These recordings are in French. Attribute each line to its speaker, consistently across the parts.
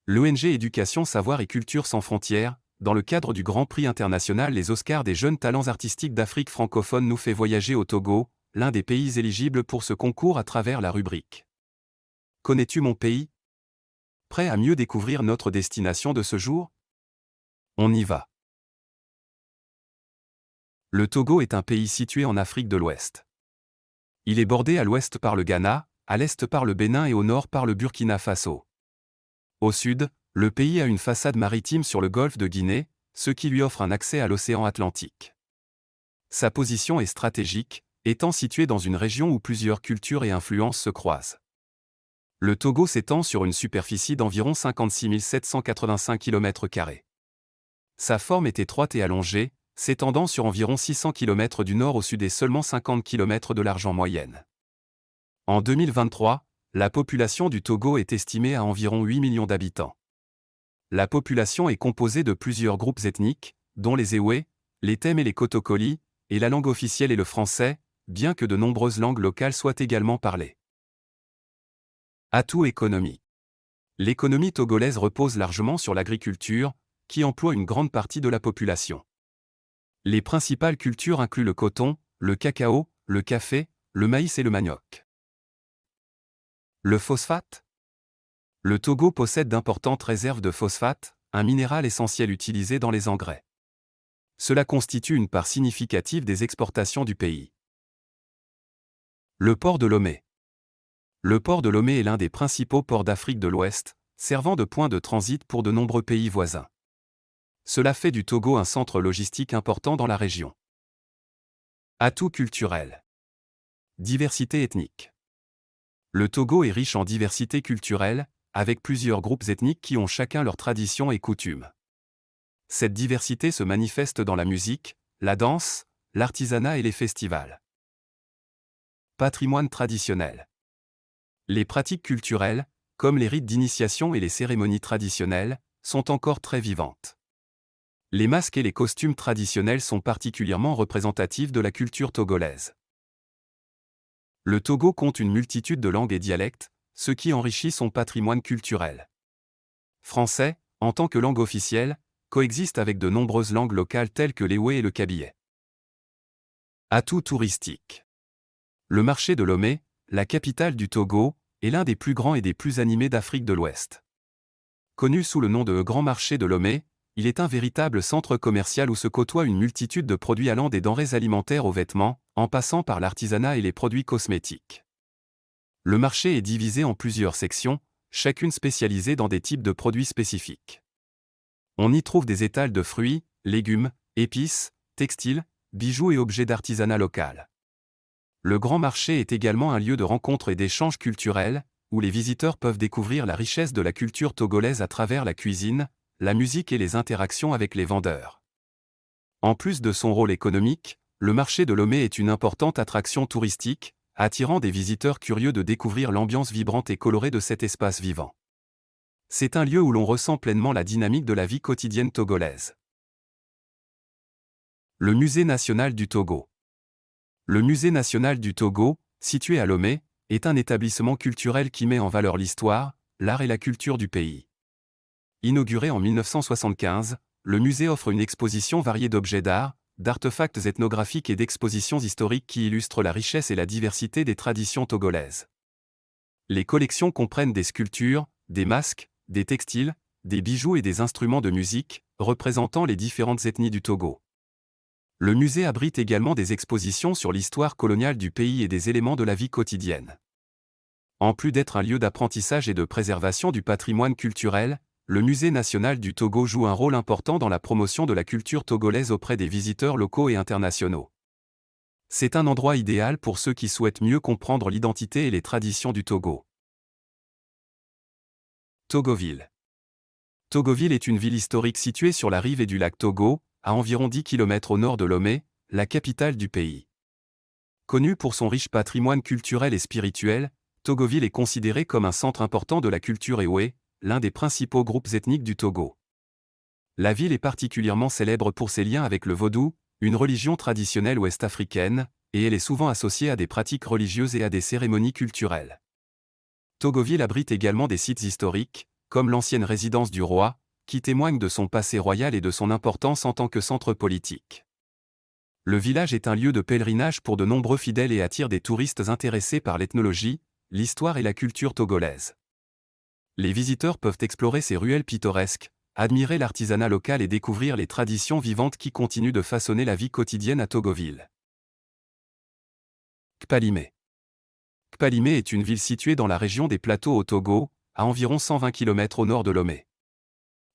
Speaker 1: L'ONG Éducation, Savoir et Culture sans frontières, dans le cadre du Grand Prix international Les Oscars des jeunes talents artistiques d'Afrique francophone, nous fait voyager au Togo, l'un des pays éligibles pour ce concours à travers la rubrique Connais-tu mon pays? Prêt à mieux découvrir notre destination de ce jour? On y va. Le Togo est un pays situé en Afrique de l'Ouest. Il est bordé à l'ouest par le Ghana, à l'est par le Bénin et au nord par le Burkina Faso. Au sud, le pays a une façade maritime sur le golfe de Guinée, ce qui lui offre un accès à l'océan Atlantique. Sa position est stratégique, étant situé dans une région où plusieurs cultures et influences se croisent. Le Togo s'étend sur une superficie d'environ 56 785 km². Sa forme est étroite et allongée, s'étendant sur environ 600 km du nord au sud et seulement 50 km de large en moyenne. En 2023, la population du Togo est estimée à environ 8 millions d'habitants. La population est composée de plusieurs groupes ethniques, dont les Ewe, les Tem et les Kotokoli, et la langue officielle est le français, bien que de nombreuses langues locales soient également parlées. Atouts économiques. L'économie togolaise repose largement sur l'agriculture, qui emploie une grande partie de la population. Les principales cultures incluent le coton, le cacao, le café, le maïs et le manioc. Le phosphate. Le Togo possède d'importantes réserves de phosphate, un minéral essentiel utilisé dans les engrais. Cela constitue une part significative des exportations du pays. Le port de Lomé. Le port de Lomé est l'un des principaux ports d'Afrique de l'Ouest, servant de point de transit pour de nombreux pays voisins. Cela fait du Togo un centre logistique important dans la région. Atouts culturels. Diversité ethnique. Le Togo est riche en diversité culturelle, avec plusieurs groupes ethniques qui ont chacun leurs traditions et coutumes. Cette diversité se manifeste dans la musique, la danse, l'artisanat et les festivals. Patrimoine traditionnel. Les pratiques culturelles, comme les rites d'initiation et les cérémonies traditionnelles, sont encore très vivantes. Les masques et les costumes traditionnels sont particulièrement représentatifs de la culture togolaise. Le Togo compte une multitude de langues et dialectes, ce qui enrichit son patrimoine culturel. Français, en tant que langue officielle, coexiste avec de nombreuses langues locales telles que l'Ewe et le Kabylie. Atouts touristiques. Le marché de Lomé, la capitale du Togo, est l'un des plus grands et des plus animés d'Afrique de l'Ouest. Connu sous le nom de Grand Marché de Lomé, il est un véritable centre commercial où se côtoient une multitude de produits allant des denrées alimentaires aux vêtements, en passant par l'artisanat et les produits cosmétiques. Le marché est divisé en plusieurs sections, chacune spécialisée dans des types de produits spécifiques. On y trouve des étals de fruits, légumes, épices, textiles, bijoux et objets d'artisanat local. Le Grand Marché est également un lieu de rencontre et d'échange culturel, où les visiteurs peuvent découvrir la richesse de la culture togolaise à travers la cuisine, la musique et les interactions avec les vendeurs. En plus de son rôle économique, le marché de Lomé est une importante attraction touristique, attirant des visiteurs curieux de découvrir l'ambiance vibrante et colorée de cet espace vivant. C'est un lieu où l'on ressent pleinement la dynamique de la vie quotidienne togolaise. Le Musée national du Togo. Le Musée national du Togo, situé à Lomé, est un établissement culturel qui met en valeur l'histoire, l'art et la culture du pays. Inauguré en 1975, le musée offre une exposition variée d'objets d'art, d'artefacts ethnographiques et d'expositions historiques qui illustrent la richesse et la diversité des traditions togolaises. Les collections comprennent des sculptures, des masques, des textiles, des bijoux et des instruments de musique, représentant les différentes ethnies du Togo. Le musée abrite également des expositions sur l'histoire coloniale du pays et des éléments de la vie quotidienne. En plus d'être un lieu d'apprentissage et de préservation du patrimoine culturel, le Musée national du Togo joue un rôle important dans la promotion de la culture togolaise auprès des visiteurs locaux et internationaux. C'est un endroit idéal pour ceux qui souhaitent mieux comprendre l'identité et les traditions du Togo. Togoville. Togoville est une ville historique située sur la rive du lac Togo, à environ 10 km au nord de Lomé, la capitale du pays. Connue pour son riche patrimoine culturel et spirituel, Togoville est considérée comme un centre important de la culture Ewe, l'un des principaux groupes ethniques du Togo. La ville est particulièrement célèbre pour ses liens avec le vaudou, une religion traditionnelle ouest-africaine, et elle est souvent associée à des pratiques religieuses et à des cérémonies culturelles. Togoville abrite également des sites historiques, comme l'ancienne résidence du roi, qui témoigne de son passé royal et de son importance en tant que centre politique. Le village est un lieu de pèlerinage pour de nombreux fidèles et attire des touristes intéressés par l'ethnologie, l'histoire et la culture togolaise. Les visiteurs peuvent explorer ces ruelles pittoresques, admirer l'artisanat local et découvrir les traditions vivantes qui continuent de façonner la vie quotidienne à Togoville. Kpalimé. Kpalimé est une ville située dans la région des Plateaux au Togo, à environ 120 km au nord de Lomé.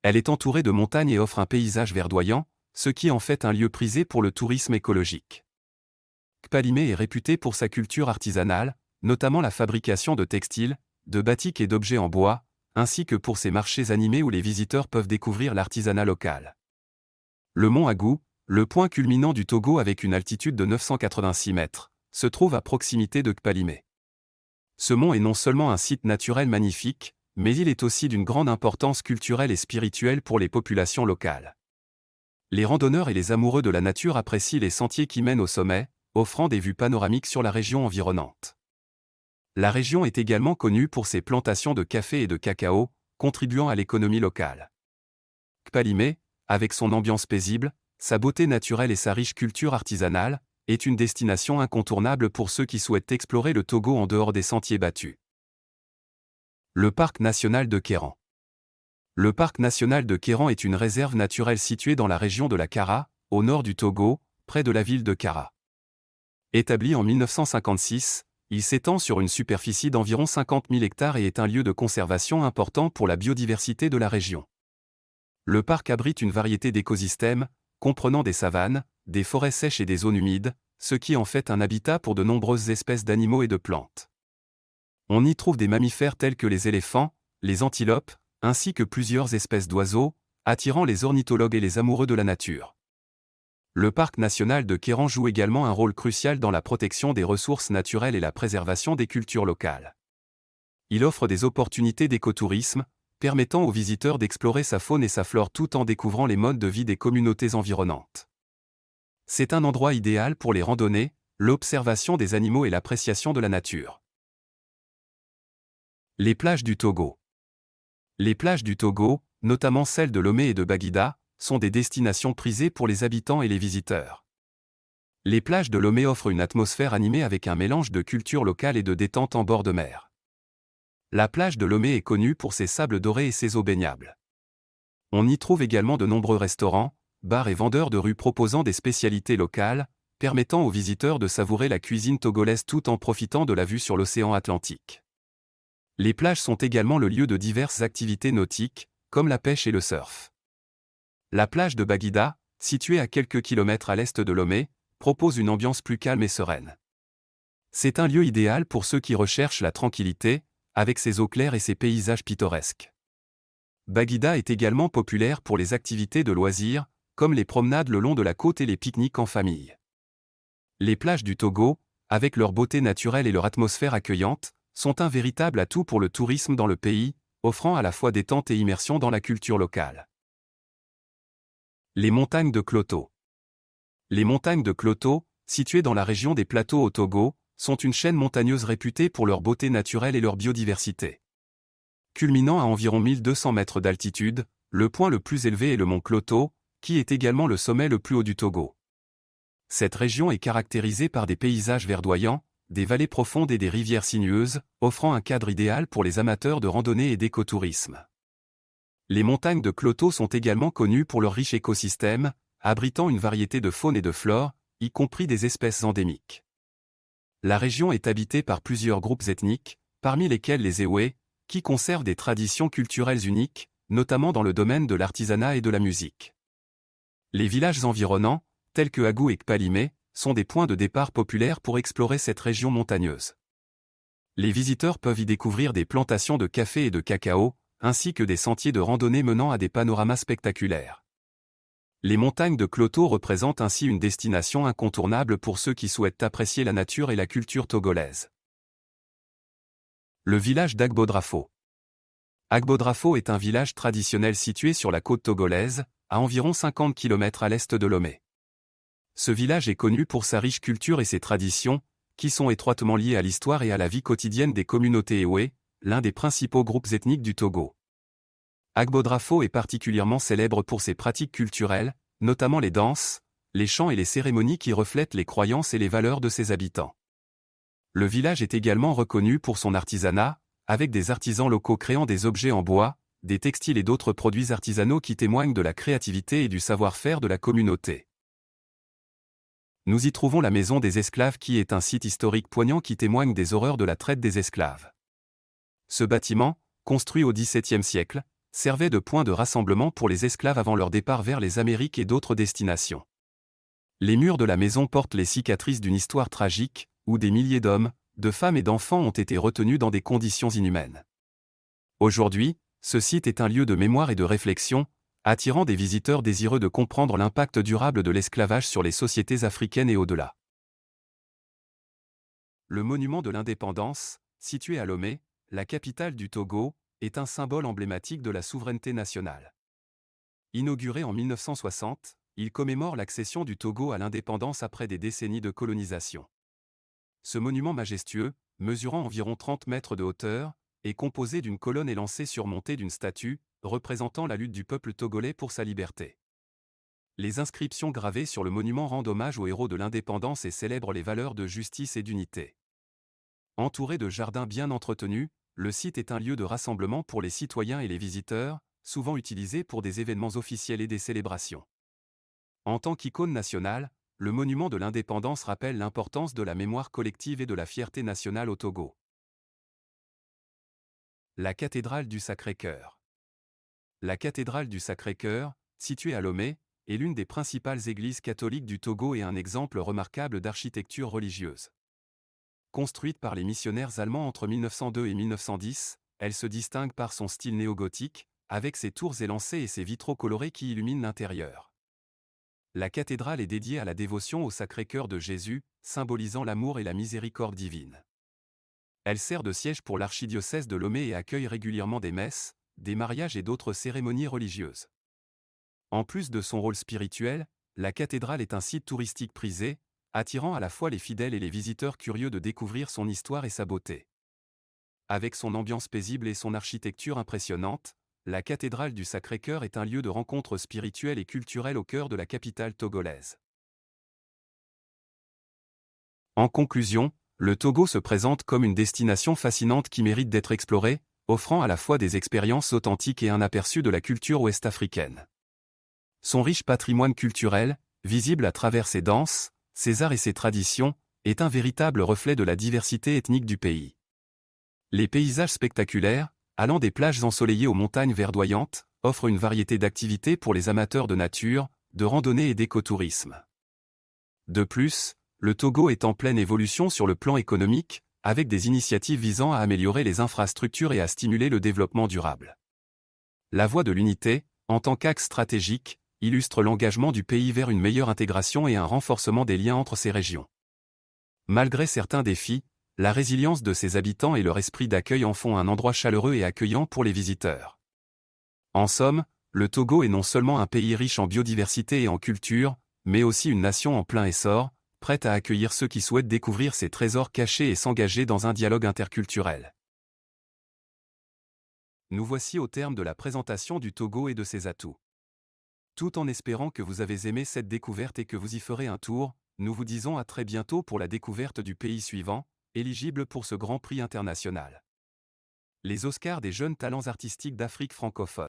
Speaker 1: Elle est entourée de montagnes et offre un paysage verdoyant, ce qui en fait un lieu prisé pour le tourisme écologique. Kpalimé est réputé pour sa culture artisanale, notamment la fabrication de textiles, de batik et d'objets en bois, ainsi que pour ses marchés animés où les visiteurs peuvent découvrir l'artisanat local. Le mont Agou, le point culminant du Togo avec une altitude de 986 mètres, se trouve à proximité de Kpalimé. Ce mont est non seulement un site naturel magnifique, mais il est aussi d'une grande importance culturelle et spirituelle pour les populations locales. Les randonneurs et les amoureux de la nature apprécient les sentiers qui mènent au sommet, offrant des vues panoramiques sur la région environnante. La région est également connue pour ses plantations de café et de cacao, contribuant à l'économie locale. Kpalimé, avec son ambiance paisible, sa beauté naturelle et sa riche culture artisanale, est une destination incontournable pour ceux qui souhaitent explorer le Togo en dehors des sentiers battus. Le parc national de Kéran. Le parc national de Kéran est une réserve naturelle située dans la région de la Kara, au nord du Togo, près de la ville de Kara. Établi en 1956, il s'étend sur une superficie d'environ 50 000 hectares et est un lieu de conservation important pour la biodiversité de la région. Le parc abrite une variété d'écosystèmes, comprenant des savanes, des forêts sèches et des zones humides, ce qui en fait un habitat pour de nombreuses espèces d'animaux et de plantes. On y trouve des mammifères tels que les éléphants, les antilopes, ainsi que plusieurs espèces d'oiseaux, attirant les ornithologues et les amoureux de la nature. Le parc national de Kéran joue également un rôle crucial dans la protection des ressources naturelles et la préservation des cultures locales. Il offre des opportunités d'écotourisme, permettant aux visiteurs d'explorer sa faune et sa flore tout en découvrant les modes de vie des communautés environnantes. C'est un endroit idéal pour les randonnées, l'observation des animaux et l'appréciation de la nature. Les plages du Togo. Les plages du Togo, notamment celles de Lomé et de Baguida, sont des destinations prisées pour les habitants et les visiteurs. Les plages de Lomé offrent une atmosphère animée avec un mélange de culture locale et de détente en bord de mer. La plage de Lomé est connue pour ses sables dorés et ses eaux baignables. On y trouve également de nombreux restaurants, bars et vendeurs de rue proposant des spécialités locales, permettant aux visiteurs de savourer la cuisine togolaise tout en profitant de la vue sur l'océan Atlantique. Les plages sont également le lieu de diverses activités nautiques, comme la pêche et le surf. La plage de Baguida, située à quelques kilomètres à l'est de Lomé, propose une ambiance plus calme et sereine. C'est un lieu idéal pour ceux qui recherchent la tranquillité, avec ses eaux claires et ses paysages pittoresques. Baguida est également populaire pour les activités de loisirs, comme les promenades le long de la côte et les pique-niques en famille. Les plages du Togo, avec leur beauté naturelle et leur atmosphère accueillante, sont un véritable atout pour le tourisme dans le pays, offrant à la fois détente et immersion dans la culture locale. Les montagnes de Kloto. Les montagnes de Kloto, situées dans la région des Plateaux au Togo, sont une chaîne montagneuse réputée pour leur beauté naturelle et leur biodiversité. Culminant à environ 1200 mètres d'altitude, le point le plus élevé est le mont Kloto, qui est également le sommet le plus haut du Togo. Cette région est caractérisée par des paysages verdoyants, des vallées profondes et des rivières sinueuses, offrant un cadre idéal pour les amateurs de randonnée et d'écotourisme. Les montagnes de Kloto sont également connues pour leur riche écosystème, abritant une variété de faune et de flore, y compris des espèces endémiques. La région est habitée par plusieurs groupes ethniques, parmi lesquels les Ewe, qui conservent des traditions culturelles uniques, notamment dans le domaine de l'artisanat et de la musique. Les villages environnants, tels que Agou et Kpalimé, sont des points de départ populaires pour explorer cette région montagneuse. Les visiteurs peuvent y découvrir des plantations de café et de cacao, ainsi que des sentiers de randonnée menant à des panoramas spectaculaires. Les montagnes de Kloto représentent ainsi une destination incontournable pour ceux qui souhaitent apprécier la nature et la culture togolaise. Le village d'Agbodrafo. Agbodrafo est un village traditionnel situé sur la côte togolaise, à environ 50 km à l'est de Lomé. Ce village est connu pour sa riche culture et ses traditions, qui sont étroitement liées à l'histoire et à la vie quotidienne des communautés Ewe, l'un des principaux groupes ethniques du Togo. Agbodrafo est particulièrement célèbre pour ses pratiques culturelles, notamment les danses, les chants et les cérémonies qui reflètent les croyances et les valeurs de ses habitants. Le village est également reconnu pour son artisanat, avec des artisans locaux créant des objets en bois, des textiles et d'autres produits artisanaux qui témoignent de la créativité et du savoir-faire de la communauté. Nous y trouvons la Maison des Esclaves qui est un site historique poignant qui témoigne des horreurs de la traite des esclaves. Ce bâtiment, construit au XVIIe siècle, servait de point de rassemblement pour les esclaves avant leur départ vers les Amériques et d'autres destinations. Les murs de la maison portent les cicatrices d'une histoire tragique, où des milliers d'hommes, de femmes et d'enfants ont été retenus dans des conditions inhumaines. Aujourd'hui, ce site est un lieu de mémoire et de réflexion, attirant des visiteurs désireux de comprendre l'impact durable de l'esclavage sur les sociétés africaines et au-delà. Le monument de l'indépendance, situé à Lomé, la capitale du Togo, est un symbole emblématique de la souveraineté nationale. Inauguré en 1960, il commémore l'accession du Togo à l'indépendance après des décennies de colonisation. Ce monument majestueux, mesurant environ 30 mètres de hauteur, est composé d'une colonne élancée surmontée d'une statue, représentant la lutte du peuple togolais pour sa liberté. Les inscriptions gravées sur le monument rendent hommage aux héros de l'indépendance et célèbrent les valeurs de justice et d'unité. Entouré de jardins bien entretenus, le site est un lieu de rassemblement pour les citoyens et les visiteurs, souvent utilisé pour des événements officiels et des célébrations. En tant qu'icône nationale, le monument de l'indépendance rappelle l'importance de la mémoire collective et de la fierté nationale au Togo. La cathédrale du Sacré-Cœur. La cathédrale du Sacré-Cœur, située à Lomé, est l'une des principales églises catholiques du Togo et un exemple remarquable d'architecture religieuse. Construite par les missionnaires allemands entre 1902 et 1910, elle se distingue par son style néo-gothique, avec ses tours élancées et ses vitraux colorés qui illuminent l'intérieur. La cathédrale est dédiée à la dévotion au Sacré-Cœur de Jésus, symbolisant l'amour et la miséricorde divine. Elle sert de siège pour l'archidiocèse de Lomé et accueille régulièrement des messes, des mariages et d'autres cérémonies religieuses. En plus de son rôle spirituel, la cathédrale est un site touristique prisé, attirant à la fois les fidèles et les visiteurs curieux de découvrir son histoire et sa beauté. Avec son ambiance paisible et son architecture impressionnante, la cathédrale du Sacré-Cœur est un lieu de rencontre spirituelle et culturelle au cœur de la capitale togolaise. En conclusion, le Togo se présente comme une destination fascinante qui mérite d'être explorée, offrant à la fois des expériences authentiques et un aperçu de la culture ouest-africaine. Son riche patrimoine culturel, visible à travers ses danses, ses arts et ses traditions, est un véritable reflet de la diversité ethnique du pays. Les paysages spectaculaires, allant des plages ensoleillées aux montagnes verdoyantes, offrent une variété d'activités pour les amateurs de nature, de randonnée et d'écotourisme. De plus, le Togo est en pleine évolution sur le plan économique, avec des initiatives visant à améliorer les infrastructures et à stimuler le développement durable. La voie de l'unité, en tant qu'axe stratégique, illustre l'engagement du pays vers une meilleure intégration et un renforcement des liens entre ces régions. Malgré certains défis, la résilience de ses habitants et leur esprit d'accueil en font un endroit chaleureux et accueillant pour les visiteurs. En somme, le Togo est non seulement un pays riche en biodiversité et en culture, mais aussi une nation en plein essor, prête à accueillir ceux qui souhaitent découvrir ses trésors cachés et s'engager dans un dialogue interculturel. Nous voici au terme de la présentation du Togo et de ses atouts. Tout en espérant que vous avez aimé cette découverte et que vous y ferez un tour, nous vous disons à très bientôt pour la découverte du pays suivant, éligible pour ce grand prix international. Les Oscars des jeunes talents artistiques d'Afrique francophone.